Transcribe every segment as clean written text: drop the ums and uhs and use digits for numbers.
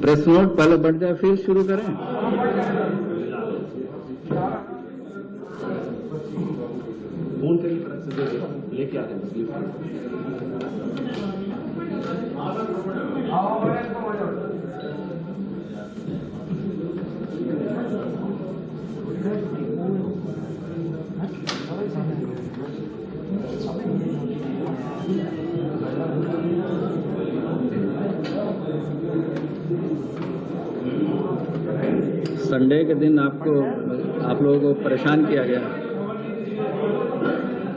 Press note पहले बढ़ जाए फिर शुरू करें। फोन करिए, लेके आते हैं। संडे के दिन आप लोगों को परेशान किया गया।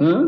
हाँ?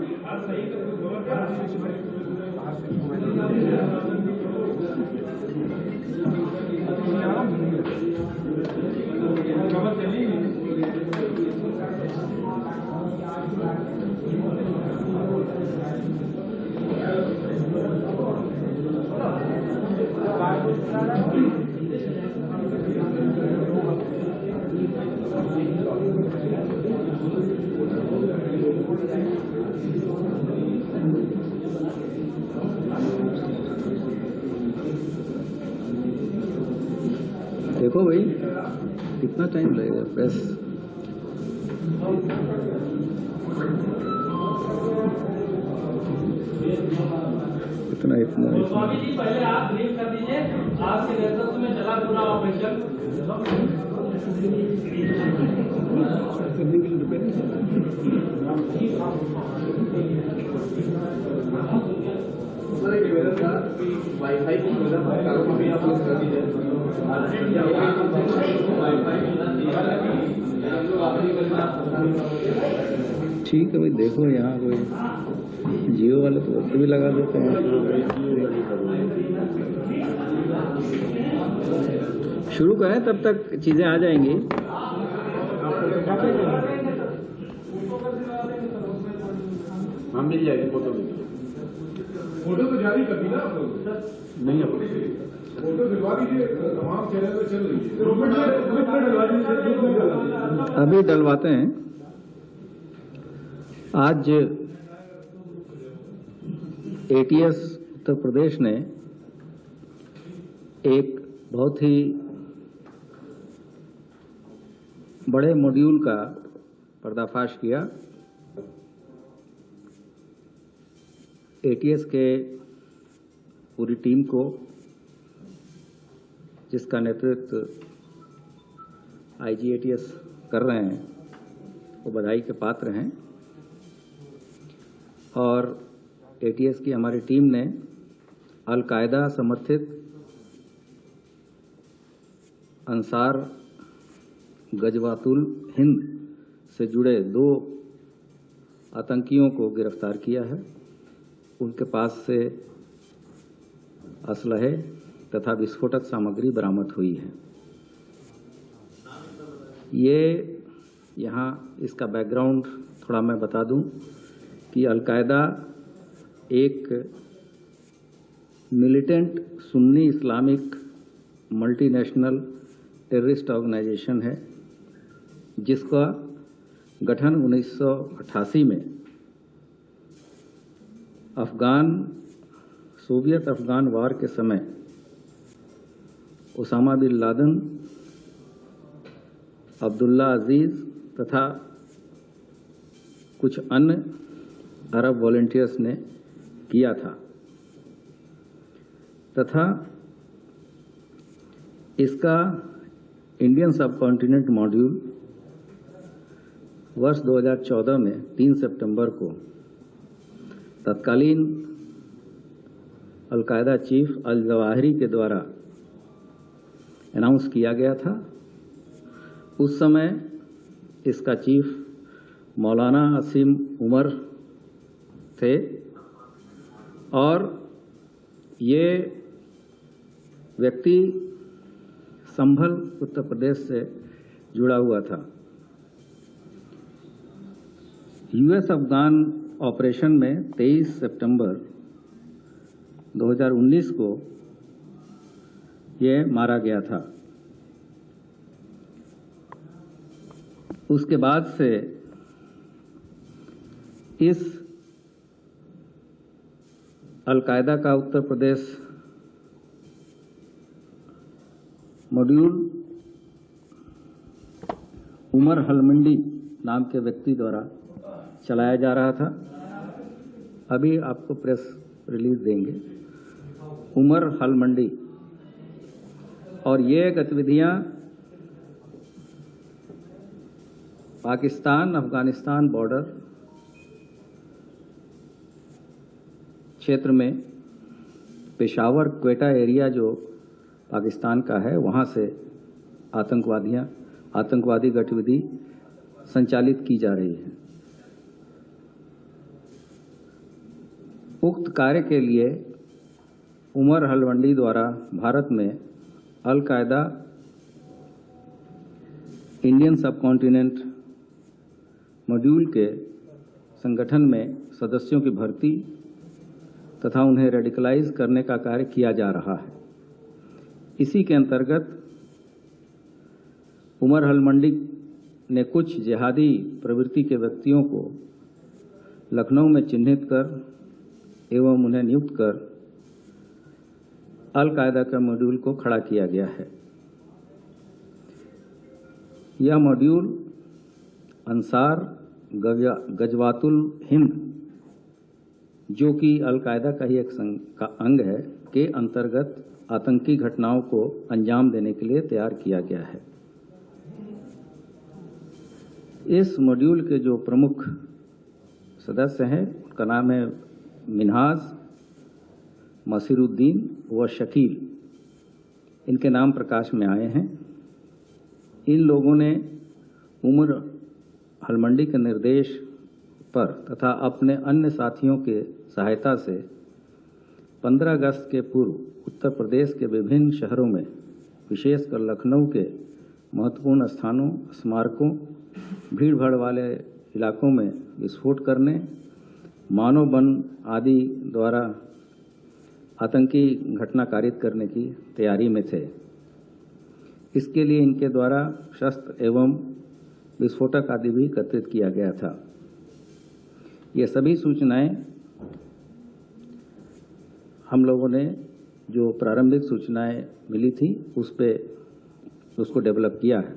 देखो भाई कितना टाइम लगेगा प्रेस। इतना स्वामी जी पहले आप ब्रीफ कर दीजिए, आपके नेतृत्व में चला पूरा ऑपरेशन। वाईफाई की सुविधा कर दीजिए। ठीक है भाई, देखो यहाँ कोई जियो वाले तो वैसे भी लगा देते हैं। शुरू करें तब तक चीजें आ जाएंगी। हाँ मिल जाएगी, फोटो फोटो तो जारी कर दी ना आप लोग? नहीं आप फोटो दिलवा दीजिए, तमाम चैनल पर चल रही है। अभी डलवाते हैं। आज एटीएस उत्तर प्रदेश ने एक बहुत ही बड़े मॉड्यूल का पर्दाफाश किया। एटीएस के पूरी टीम को, जिसका नेतृत्व आईजी एटीएस कर रहे हैं, वो बधाई के पात्र हैं। और एटीएस की हमारी टीम ने अल-कायदा समर्थित अंसार गजवातुल हिंद से जुड़े 2 आतंकियों को गिरफ्तार किया है। उनके पास से असलहे तथा विस्फोटक सामग्री बरामद हुई है। ये यहाँ इसका बैकग्राउंड थोड़ा मैं बता दूं कि अल-कायदा एक militant Sunni Islamic multinational terrorist organisation है, जिसका गठन 1988 में सोवियत अफगान वार के समय ओसामा बिन लादेन, अब्दुल्ला अजीज तथा कुछ अन्य अरब वॉलंटियर्स ने किया था, तथा इसका इंडियन सबकॉन्टिनेंट मॉड्यूल वर्ष 2014 में 3 सितंबर को तत्कालीन अल-कायदा चीफ अल-जवाहिरी के द्वारा अनाउंस किया गया था। उस समय इसका चीफ मौलाना असीम उमर थे और ये व्यक्ति संभल उत्तर प्रदेश से जुड़ा हुआ था। यूएस अफगान ऑपरेशन में 23 सितंबर 2019 को ये मारा गया था। उसके बाद से इस अल-कायदा का उत्तर प्रदेश मॉड्यूल उमर हलमंडी नाम के व्यक्ति द्वारा चलाया जा रहा था। अभी आपको प्रेस रिलीज देंगे। उमर हलमंडी, और ये गतिविधियां पाकिस्तान अफगानिस्तान बॉर्डर क्षेत्र में पेशावर क्वेटा एरिया जो पाकिस्तान का है, वहां से आतंकवादी गतिविधि संचालित की जा रही है। उक्त कार्य के लिए उमर हलमंडी द्वारा भारत में अल कायदा, इंडियन सबकॉन्टिनेंट मॉड्यूल के संगठन में सदस्यों की भर्ती तथा उन्हें रेडिकलाइज करने का कार्य किया जा रहा है। इसी के अंतर्गत उमर हलमंडी ने कुछ जिहादी प्रवृत्ति के व्यक्तियों को लखनऊ में चिन्हित कर एवं उन्हें नियुक्त कर अल कायदा का मॉड्यूल को खड़ा किया गया है। यह मॉड्यूल अंसार गजवातुल हिंद, जो कि अल कायदा का ही एक अंग है, के अंतर्गत आतंकी घटनाओं को अंजाम देने के लिए तैयार किया गया है। इस मॉड्यूल के जो प्रमुख सदस्य हैं, उनका नाम है मिन्हाज, मसीरुद्दीन व शकील। इनके नाम प्रकाश में आए हैं। इन लोगों ने उमर हलमंडी के निर्देश पर तथा अपने अन्य साथियों के सहायता से 15 अगस्त के पूर्व उत्तर प्रदेश के विभिन्न शहरों में, विशेषकर लखनऊ के महत्वपूर्ण स्थानों, स्मारकों, भीड़भाड़ वाले इलाकों में विस्फोट करने, मानव बम आदि द्वारा आतंकी घटना कारित करने की तैयारी में थे। इसके लिए इनके द्वारा शस्त्र एवं विस्फोटक आदि भी एकत्रित किया गया था। ये सभी सूचनाएं हम लोगों ने, जो प्रारंभिक सूचनाएं मिली थी, उसको डेवलप किया है।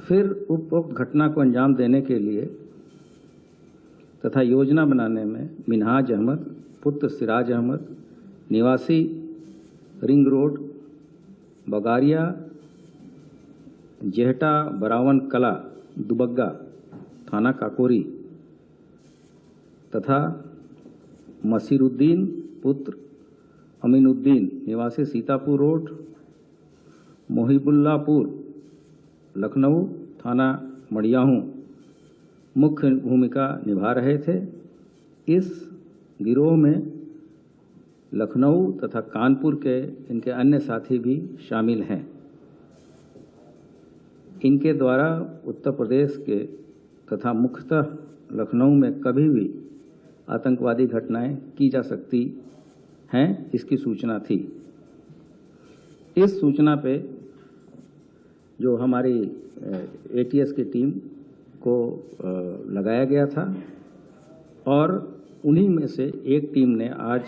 फिर उपरोक्त घटना को अंजाम देने के लिए तथा योजना बनाने में मिन्हाज अहमद पुत्र सिराज अहमद, निवासी रिंग रोड, बगारिया, जेहटा बरावन कला, दुबग्गा, थाना काकोरी, तथा मसीरुद्दीन पुत्र अमीनुद्दीन, निवासी सीतापुर रोड, मोहिबुल्लापुर, लखनऊ, थाना मड़ियाहू, मुख्य भूमिका निभा रहे थे। इस गिरोह में लखनऊ तथा कानपुर के इनके अन्य साथी भी शामिल हैं। इनके द्वारा उत्तर प्रदेश के तथा मुख्यतः लखनऊ में कभी भी आतंकवादी घटनाएं की जा सकती हैं, इसकी सूचना थी। इस सूचना पे जो हमारी एटीएस की टीम को लगाया गया था, और उन्हीं में से एक टीम ने आज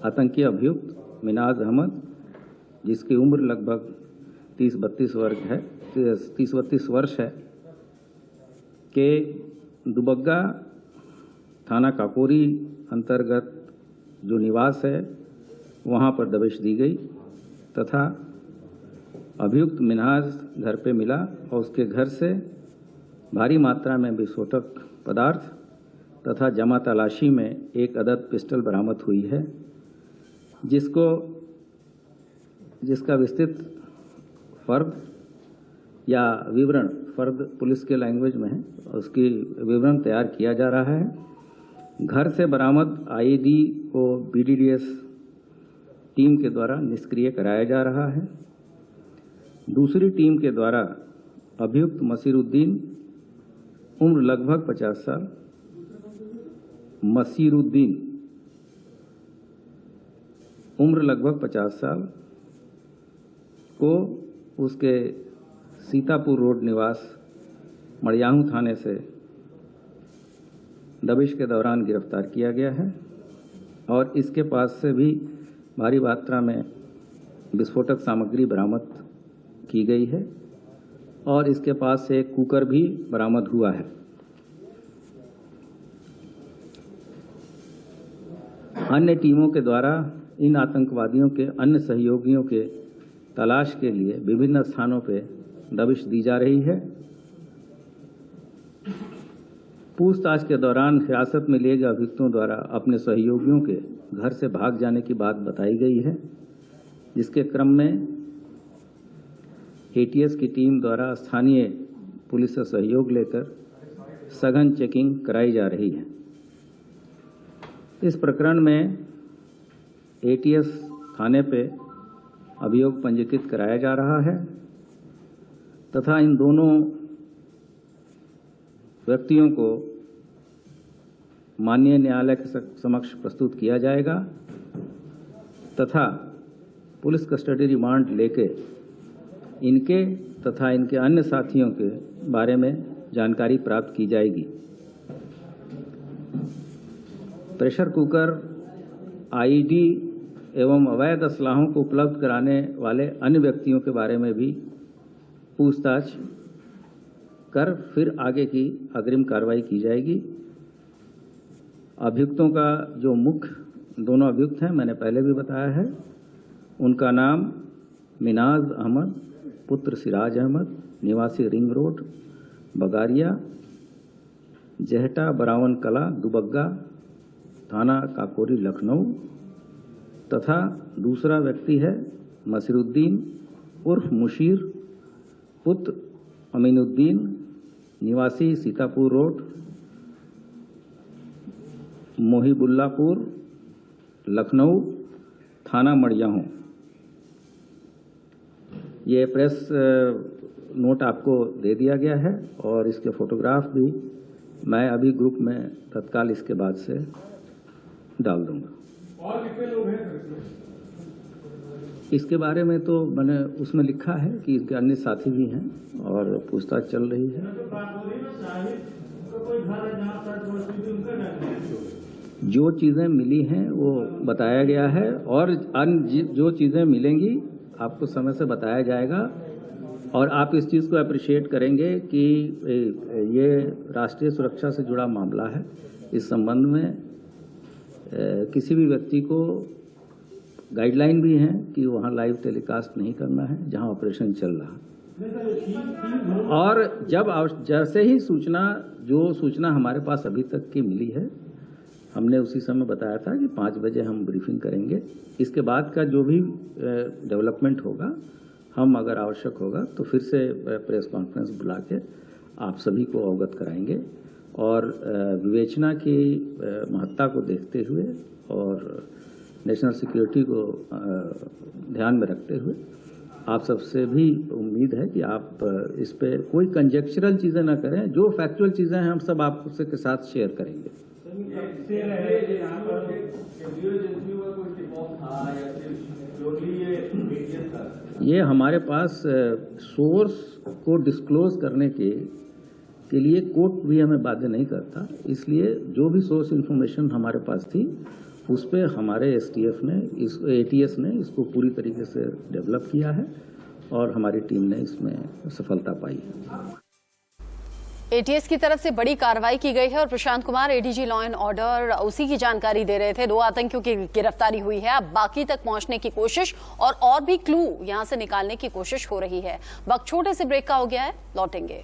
आतंकी अभियुक्त मिन्हाज अहमद, जिसकी उम्र लगभग 30-32 वर्ष है, के दुबग्गा थाना काकोरी अंतर्गत जो निवास है, वहां पर दबिश दी गई तथा अभियुक्त मिन्हाज घर पे मिला और उसके घर से भारी मात्रा में विस्फोटक पदार्थ तथा जमा तलाशी में एक अदद पिस्टल बरामद हुई है, जिसका विस्तृत फर्द या विवरण, फर्द पुलिस के लैंग्वेज में है, उसकी विवरण तैयार किया जा रहा है। घर से बरामद आईईडी को बीडीडीएस टीम के द्वारा निष्क्रिय कराया जा रहा है। दूसरी टीम के द्वारा अभियुक्त मसीरुद्दीन, उम्र लगभग 50 साल, मसीरुद्दीन उम्र लगभग 50 साल को उसके सीतापुर रोड निवास मड़ियाहू थाने से दबिश के दौरान गिरफ्तार किया गया है और इसके पास से भी भारी मात्रा में विस्फोटक सामग्री बरामद की गई है और इसके पास से एक कुकर भी बरामद हुआ है। अन्य टीमों के द्वारा इन आतंकवादियों के अन्य सहयोगियों के तलाश के लिए विभिन्न स्थानों पर दबिश दी जा रही है। पूछताछ के दौरान हिरासत में लिए गए अभियुक्तों द्वारा अपने सहयोगियों के घर से भाग जाने की बात बताई गई है, जिसके क्रम में एटीएस की टीम द्वारा स्थानीय पुलिस से सहयोग लेकर सघन चेकिंग कराई जा रही है। इस प्रकरण में एटीएस थाने पे अभियोग पंजीकृत कराया जा रहा है तथा इन दोनों व्यक्तियों को माननीय न्यायालय के समक्ष प्रस्तुत किया जाएगा तथा पुलिस कस्टडी रिमांड लेके इनके तथा इनके अन्य साथियों के बारे में जानकारी प्राप्त की जाएगी। प्रेशर कुकर, आईडी एवं अवैध असलाहों को उपलब्ध कराने वाले अन्य व्यक्तियों के बारे में भी पूछताछ कर फिर आगे की अग्रिम कार्रवाई की जाएगी। अभियुक्तों का जो मुख्य दोनों अभियुक्त हैं, मैंने पहले भी बताया है, उनका नाम मिनाज अहमद पुत्र सिराज अहमद, निवासी रिंग रोड बगारिया, जहटा बरावन कला दुबग्गा, थाना काकोरी लखनऊ तथा दूसरा व्यक्ति है मसीरुद्दीन उर्फ मुशीर पुत्र अमीनुद्दीन, निवासी सीतापुर रोड मोहिबुल्लापुर लखनऊ, थाना मड़ियाहू। ये प्रेस नोट आपको दे दिया गया है और इसके फोटोग्राफ भी मैं अभी ग्रुप में तत्काल इसके बाद से डाल दूंगा। और कितने लोग हैं इसमें? इसके बारे में तो मैंने उसमें लिखा है कि इसके अन्य साथी भी हैं और पूछताछ चल रही है। जो चीज़ें मिली हैं वो बताया गया है और अन्य जो चीज़ें मिलेंगी आपको समय से बताया जाएगा और आप इस चीज़ को अप्रिशिएट करेंगे कि ये राष्ट्रीय सुरक्षा से जुड़ा मामला है। इस संबंध में किसी भी व्यक्ति को गाइडलाइन भी है कि वहाँ लाइव टेलीकास्ट नहीं करना है जहाँ ऑपरेशन चल रहा है। और जैसे ही जो सूचना हमारे पास अभी तक की मिली है, हमने उसी समय बताया था कि 5 बजे हम ब्रीफिंग करेंगे। इसके बाद का जो भी डेवलपमेंट होगा, हम अगर आवश्यक होगा तो फिर से प्रेस कॉन्फ्रेंस बुला के आप सभी को अवगत कराएंगे और विवेचना की महत्ता को देखते हुए और नेशनल सिक्योरिटी को ध्यान में रखते हुए आप सबसे भी उम्मीद है कि आप इस पे कोई कंजेक्चरल चीज़ें ना करें। जो फैक्चुअल चीज़ें हैं हम सब आपसे के साथ शेयर करेंगे। ये हमारे पास सोर्स को डिस्क्लोज करने के लिए कोर्ट भी हमें बाध्य नहीं करता, इसलिए जो भी सोर्स इंफॉर्मेशन हमारे पास थी उस पे हमारे एसटीएफ ने एटीएस ने इसको पूरी तरीके से डेवलप किया है और हमारी टीम ने इसमें सफलता पाई है। एटीएस की तरफ से बड़ी कार्रवाई की गई है और Prashant Kumar ADG law and order उसी की जानकारी दे रहे थे। 2 आतंकियों की गिरफ्तारी हुई है। अब बाकी तक पहुंचने की कोशिश और भी क्लू यहां से निकालने की कोशिश हो रही है। वक्त छोटे से ब्रेक का हो गया है, लौटेंगे।